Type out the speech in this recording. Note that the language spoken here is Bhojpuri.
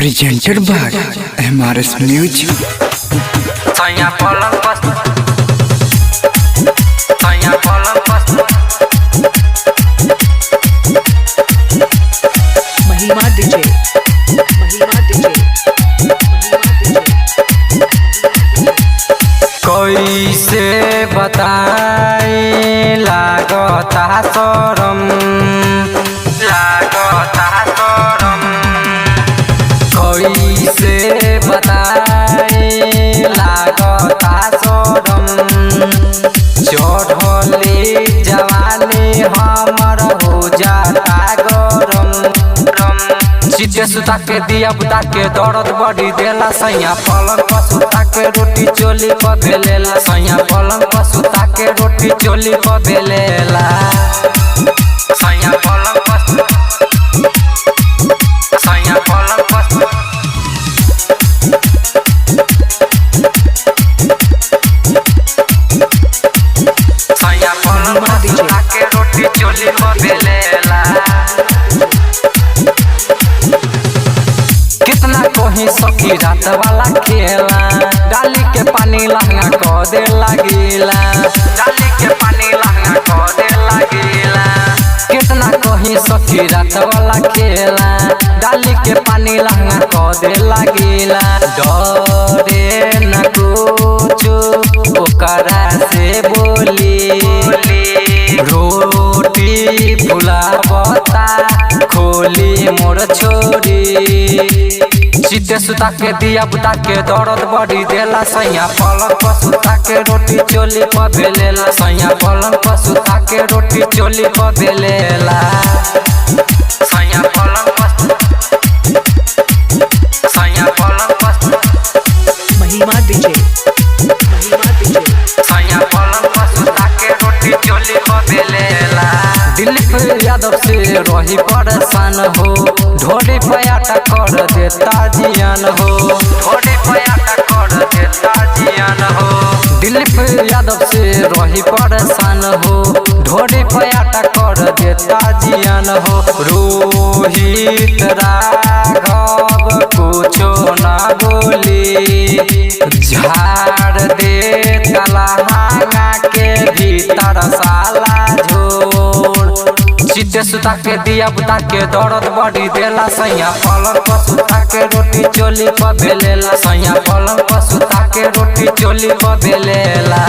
presented by MRS Music. Sonia Polang pas, Sonia Polang pas. महिमा डीजे कैसे बताई लागता शरम, लागता शरम। कैसे बताई लागता शरम। चढ़ली जवानी हमर हो जाता गरम। चिते सुता के दिया बुता के दर्द बड़ी देला। सैया पलंग पर सुता के रोटी चोली पर बेलेला। सैया पलंग पर सुता के रोटी चोली पर बेलेला। सैया पलंग पर, सैया पलंग पर, सैया पलंग पर सुता के रोटी चोली पर बेलेला। कितना कोही सखी रात वाला खेला। डाली के पानी लहंगा को दे लगीला। डाली के पानी लहंगा को दे लगीला। कितना कोही सखी रात वाला खेला। डाली के पानी लहंगा को दे लगीला। डरे न कुछ ओकरा से बोली। रोटी फुलावता खोली मोर छोरी। चिते सुता के दिया बुता के दर्द बड़ी देला। सैया पलंग पर सुता के रोटी चोली पर बेलेला। सैया पलंग पर सुता के रोटी चोली पर बेलेला। सैया पलंग पर, सैया पलंग पर, महिमा डीजे सैया पलंग पर सुता के रोटी चोली पर बेलेला। दिलीप यादव से रही परेशान हो। ढोली पयाटा कर देता जियान हो। ढोली पयाटा कर देता जियान हो। दिलीप यादव से रही परेशान हो। ढोली पयाटा कर देता जियान हो। रोहित राघव कुछो ना बोली। झाड़ दे तलहांगा के भीतर साला झोर। चिते सुता के दिया बुता के दर्द बड़ी देला। सैया पलंग पर सुता के रोटी चोली पर बेलेला। सैया पलंग पर सुता के रोटी चोली पर बेलेला।